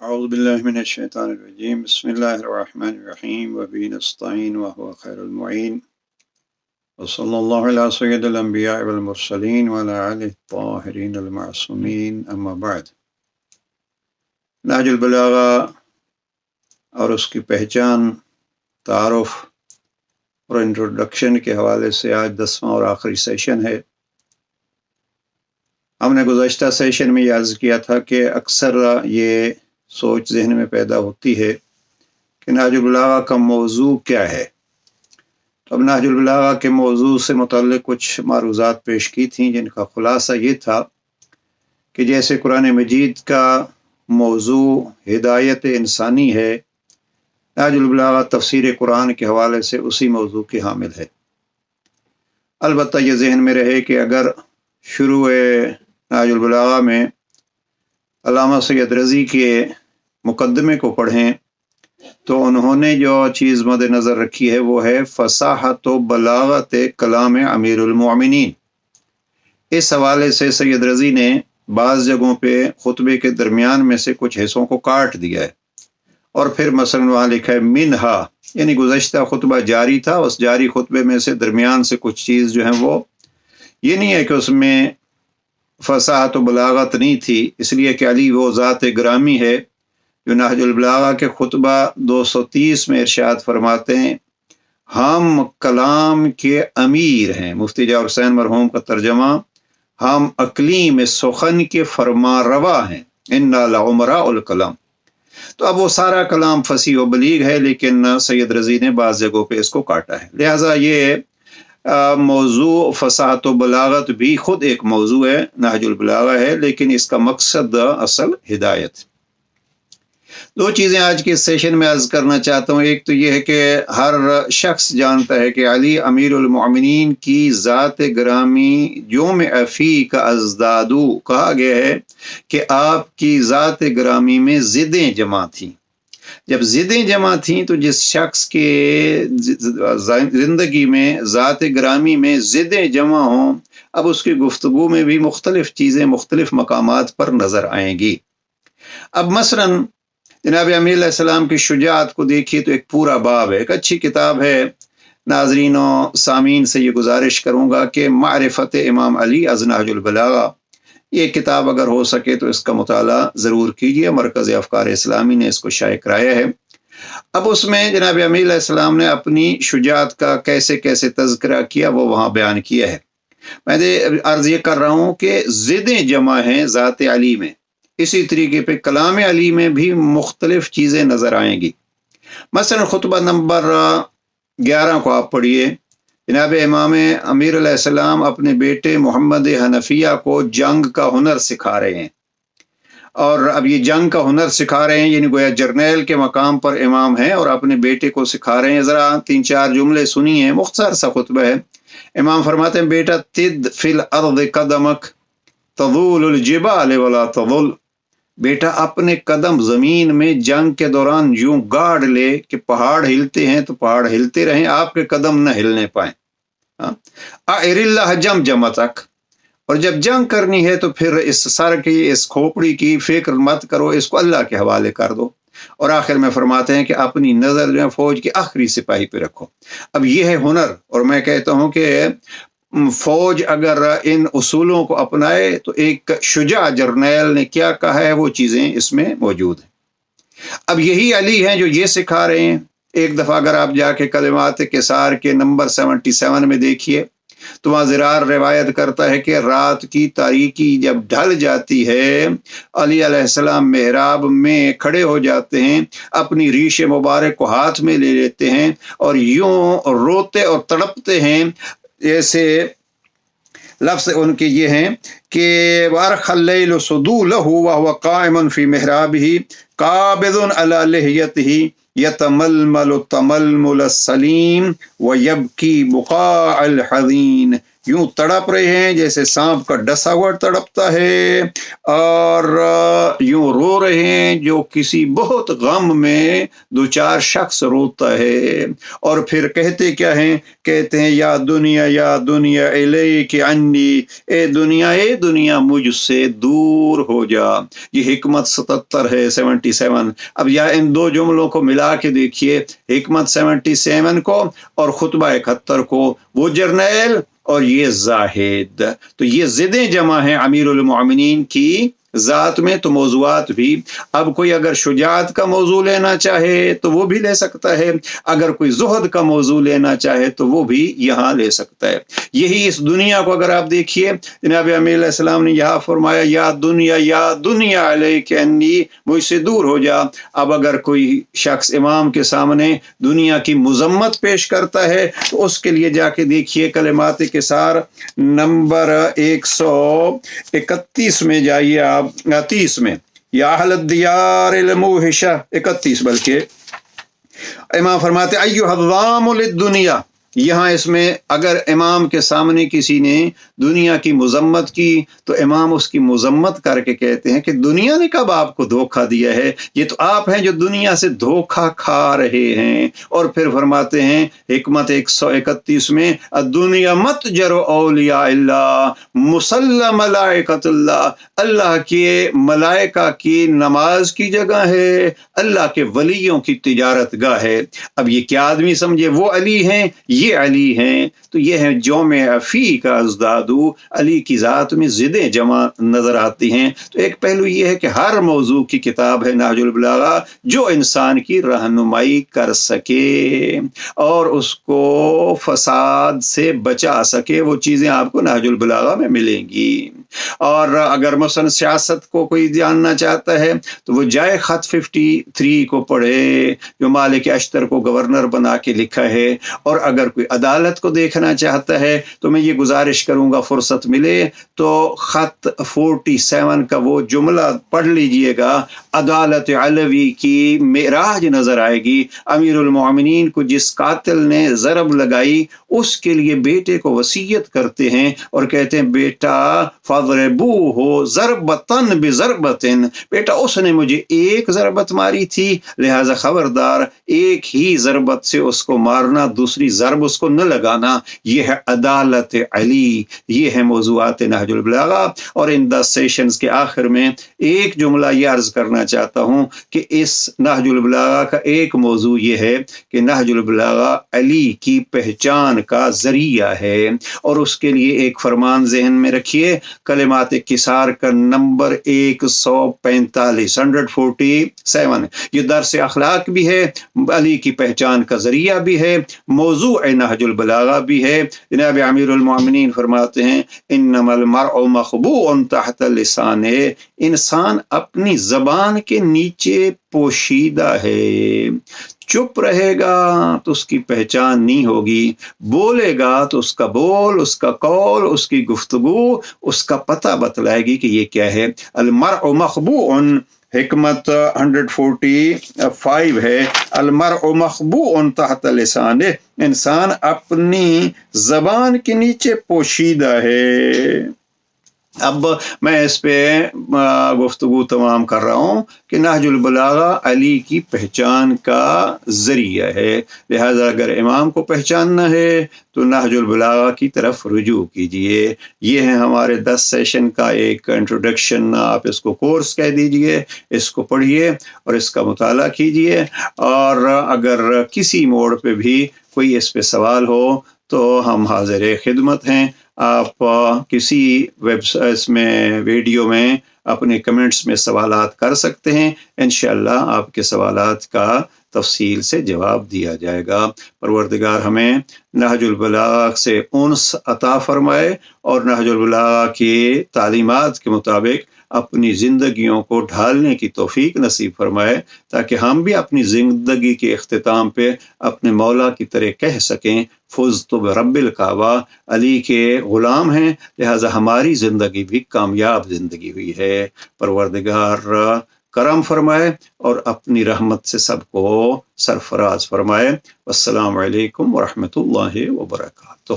أعوذ بالله من الشيطان الرجيم بسم الله الرحمن الرحيم وبه نستعين وهو خير المعين وصلى الله على سيد الأنبياء والمرسلين وعلى آله الطاهرين المعصومين أما بعد نهج البلاغہ اور اس کی پہچان، تعارف اور انٹروڈکشن کے حوالے سے آج 10واں اور آخری سیشن ہے۔ ہم نے گزشتہ سیشن میں یہ عرض کیا تھا کہ اکثر یہ سوچ ذہن میں پیدا ہوتی ہے کہ نہج البلاغہ کا موضوع کیا ہے۔ اب نہج البلاغہ کے موضوع سے متعلق کچھ معروضات پیش کی تھیں، جن کا خلاصہ یہ تھا کہ جیسے قرآن مجید کا موضوع ہدایت انسانی ہے، نہج البلاغہ تفسیر قرآن کے حوالے سے اسی موضوع کی حامل ہے۔ البتہ یہ ذہن میں رہے کہ اگر شروع نہج البلاغہ میں علامہ سید رضی کے مقدمے کو پڑھیں تو انہوں نے جو چیز مد نظر رکھی ہے وہ ہے فصاحت و بلاغت کلام امیر المؤمنین۔ اس حوالے سے سید رضی نے بعض جگہوں پہ خطبے کے درمیان میں سے کچھ حصوں کو کاٹ دیا ہے، اور پھر مثلا وہاں لکھا ہے منہا، یعنی گزشتہ خطبہ جاری تھا، اس جاری خطبے میں سے درمیان سے کچھ چیز جو ہے وہ یہ نہیں ہے کہ اس میں فصاحت و بلاغت نہیں تھی، اس لیے کہ علی وہ ذات گرامی ہے جو نہج البلاغہ کے خطبہ 230 میں ارشاد فرماتے ہیں ہم کلام کے امیر ہیں۔ مفتی جعفر حسین مرحوم کا ترجمہ ہم اقلیم سخن کے فرما روا ہیں، انا لعمراء الکلام۔ تو اب وہ سارا کلام فصیح و بلیغ ہے، لیکن سید رضی نے بعض جگہوں پہ اس کو کاٹا ہے، لہٰذا یہ موضوع فصاحت و بلاغت بھی خود ایک موضوع ہے، نہج البلاغہ ہے، لیکن اس کا مقصد اصل ہدایت۔ دو چیزیں آج کے سیشن میں عرض کرنا چاہتا ہوں۔ ایک تو یہ ہے کہ ہر شخص جانتا ہے کہ علی امیر المؤمنین کی ذات گرامی یوم افی کا ازدادو کہا گیا ہے کہ آپ کی ذات گرامی میں ضدیں جمع تھیں۔ جب ضدیں جمع تھیں تو جس شخص کے زندگی میں ذات گرامی میں ضدیں جمع ہوں، اب اس کی گفتگو میں بھی مختلف چیزیں مختلف مقامات پر نظر آئیں گی۔ اب مثلا جناب امیر علیہ السلام کی شجاعت کو دیکھیے تو ایک پورا باب ہے، ایک اچھی کتاب ہے۔ ناظرین و سامعین سے یہ گزارش کروں گا کہ معرفت امام علی از نہج البلاغہ، یہ کتاب اگر ہو سکے تو اس کا مطالعہ ضرور کیجیے۔ مرکز افکار اسلامی نے اس کو شائع کرایا ہے۔ اب اس میں جناب امیر علیہ السلام نے اپنی شجاعت کا کیسے کیسے تذکرہ کیا وہ وہاں بیان کیا ہے۔ میں عرض یہ کر رہا ہوں کہ ضدیں جمع ہیں ذات علی میں، اسی طریقے پہ کلام علی میں بھی مختلف چیزیں نظر آئیں گی۔ مثلا خطبہ نمبر 11 کو آپ پڑھیے۔ جناب امام امیر علیہ السلام اپنے بیٹے محمد حنفیہ کو جنگ کا ہنر سکھا رہے ہیں، اور اب یہ جنگ کا ہنر سکھا رہے ہیں یعنی گویا جرنیل کے مقام پر امام ہیں اور اپنے بیٹے کو سکھا رہے ہیں۔ ذرا 3-4 جملے سنیے، مختصر سا خطبہ ہے۔ امام فرماتے ہیں بیٹا تد فی الارض قدمک تضول الجبال ولا تضل، بیٹا اپنے قدم زمین میں جنگ کے دوران یوں گاڑ لے کہ پہاڑ ہلتے ہیں تو پہاڑ ہلتے رہیں، آپ کے قدم نہ ہلنے پائیں۔ اعر اللہ جمجمتک، اور جب جنگ کرنی ہے تو پھر اس سر کی اس کھوپڑی کی فکر مت کرو، اس کو اللہ کے حوالے کر دو۔ اور آخر میں فرماتے ہیں کہ اپنی نظر جو ہے فوج کے آخری سپاہی پہ رکھو۔ اب یہ ہے ہنر، اور میں کہتا ہوں کہ فوج اگر ان اصولوں کو اپنائے تو ایک شجاع جرنیل نے کیا کہا ہے وہ چیزیں اس میں موجود ہیں۔ اب یہی علی ہیں جو یہ سکھا رہے ہیں۔ ایک دفعہ اگر آپ جا کے کلمات کسار کے نمبر 77 میں دیکھیے تو وہاں زرار روایت کرتا ہے کہ رات کی تاریکی جب ڈھل جاتی ہے، علی علیہ السلام محراب میں کھڑے ہو جاتے ہیں، اپنی ریش مبارک کو ہاتھ میں لے لیتے ہیں اور یوں روتے اور تڑپتے ہیں، جیسے لفظ ان کے یہ ہیں کہ وَأَرْخَ اللَّيْلُ صُدُولَهُ وَهُوَ قَائِمٌ فِي مِحْرَابِهِ قَابِضٌ عَلَى لِحْيَتِهِ يَتَمَلْمَلُ التَّمَلْمُلَ السَّلِيمُ وَيَبْكِي بُقَاعَ الْحَزِينِ، یوں تڑپ رہے ہیں جیسے سانپ کا ڈسا ہوا تڑپتا ہے، اور یوں رو رہے ہیں جو کسی بہت غم میں دو چار شخص روتا ہے، اور پھر کہتے کیا ہیں؟ کہتے ہیں یا دنیا الیک عنی، اے دنیا مجھ سے دور ہو جا۔ یہ حکمت 77 ہے، 77۔ اب یا ان دو جملوں کو ملا کے دیکھیے، حکمت 77 کو اور خطبہ 71 کو، وہ جرنیل اور یہ زاہد، تو یہ ضدیں جمع ہیں امیر المومنین کی ذات میں، تو موضوعات بھی۔ اب کوئی اگر شجاعت کا موضوع لینا چاہے تو وہ بھی لے سکتا ہے، اگر کوئی زہد کا موضوع لینا چاہے تو وہ بھی یہاں لے سکتا ہے۔ یہی اس دنیا کو اگر آپ دیکھیے، جناب امیر علیہ السلام نے یہاں فرمایا یا دنیا علیک انی، مجھ سے دور ہو جا۔ اب اگر کوئی شخص امام کے سامنے دنیا کی مذمت پیش کرتا ہے تو اس کے لیے جا کے دیکھیے کلمات کثار نمبر 131 میں جائیے آپ، 30 میں، یا اہل الدیار الموحشہ، 31 بلکہ، امام فرماتے ایھا الظام للدنیا۔ یہاں اس میں اگر امام کے سامنے کسی نے دنیا کی مذمت کی تو امام اس کی مذمت کر کے کہتے ہیں کہ دنیا نے کب آپ کو دھوکہ دیا ہے؟ یہ تو آپ ہیں جو دنیا سے دھوکہ کھا رہے ہیں۔ اور پھر فرماتے ہیں حکمت 131 میں الدنیا متجر اولیاء اللہ مسلم ملائکۃ اللہ، اللہ کے ملائکہ کی نماز کی جگہ ہے، اللہ کے ولیوں کی تجارت گاہ ہے۔ اب یہ کیا آدمی سمجھے وہ علی ہیں، یہ علی ہیں، تو یہ ہے جوم فی کا ازدادو، علی کی ذات میں ضدیں جمع نظر آتی ہیں۔ تو ایک پہلو یہ ہے کہ ہر موضوع کی کتاب ہے نہج البلاغہ جو انسان کی رہنمائی کر سکے اور اس کو فساد سے بچا سکے، وہ چیزیں آپ کو نہج البلاغہ میں ملیں گی۔ اور اگر مثلا سیاست کو کوئی جاننا چاہتا ہے تو وہ جائے خط 53 کو پڑھے جو مالک اشتر کو گورنر بنا کے لکھا ہے، اور اگر کوئی عدالت کو دیکھنا چاہتا ہے تو میں یہ گزارش کروں گا فرصت ملے تو خط 47 کا وہ جملہ پڑھ لیجئے گا، عدالت علوی کی معراج نظر آئے گی۔ امیر المومنین کو جس قاتل نے ضرب لگائی اس کے لیے بیٹے کو وصیت کرتے ہیں اور کہتے ہیں بیٹا فضربوہ ضربتن بضربتن، بیٹا اس نے مجھے ایک ضربت ماری تھی لہذا خبردار ایک ہی ضربت سے اس کو مارنا، دوسری ضرب اس کو نہ لگانا۔ یہ ہے عدالت علی، یہ ہے موضوعات نہج البلاغہ۔ اور ان 10 سیشنز کے آخر میں ایک جملہ یہ عرض کرنا چاہتا ہوں کہ اس نہج البلاغہ کا ایک موضوع یہ ہے کہ نہج البلاغہ علی کی پہچان کا ذریعہ ہے، اور اس کے لیے ایک فرمان ذہن میں رکھیے، کلمات کثار کا نمبر 145 147، یہ درس اخلاق بھی ہے، علی کی پہچان کا ذریعہ بھی ہے، موضوع نہج البلاغہ بھی ہے۔ جناب امیر المومنین فرماتے ہیں انما المرء مخبوء تحت لسانہ، انسان اپنی زبان کے نیچے پوشیدہ ہے، چپ رہے گا تو اس کی پہچان نہیں ہوگی، بولے گا تو اس کا بول، اس کا قول، اس کی گفتگو اس کا پتہ بتلائے گی کہ یہ کیا ہے۔ المرء مخبوء، حکمت 145 ہے، المرء مخبوء تحت لسانہ، انسان اپنی زبان کے نیچے پوشیدہ ہے۔ اب میں اس پہ گفتگو تمام کر رہا ہوں کہ نہج البلاغہ علی کی پہچان کا ذریعہ ہے، لہذا اگر امام کو پہچاننا ہے تو نہج البلاغہ کی طرف رجوع کیجئے۔ یہ ہے ہمارے 10 سیشن کا ایک انٹروڈکشن، آپ اس کو کورس کہہ دیجئے، اس کو پڑھیے اور اس کا مطالعہ کیجئے، اور اگر کسی موڑ پہ بھی کوئی اس پہ سوال ہو تو ہم حاضر خدمت ہیں۔ آپ کسی اس میں ویڈیو میں اپنے کمنٹس میں سوالات کر سکتے ہیں، انشاءاللہ آپ کے سوالات کا تفصیل سے جواب دیا جائے گا۔ پروردگار ہمیں نہج البلاغہ سے انس عطا فرمائے اور نہج البلاغہ کی تعلیمات کے مطابق اپنی زندگیوں کو ڈھالنے کی توفیق نصیب فرمائے، تاکہ ہم بھی اپنی زندگی کے اختتام پہ اپنے مولا کی طرح کہہ سکیں فزت برب الکعبہ، علی کے غلام ہیں لہذا ہماری زندگی بھی کامیاب زندگی ہوئی ہے۔ پروردگار کرم فرمائے اور اپنی رحمت سے سب کو سرفراز فرمائے۔ السلام علیکم ورحمۃ اللہ وبرکاتہ۔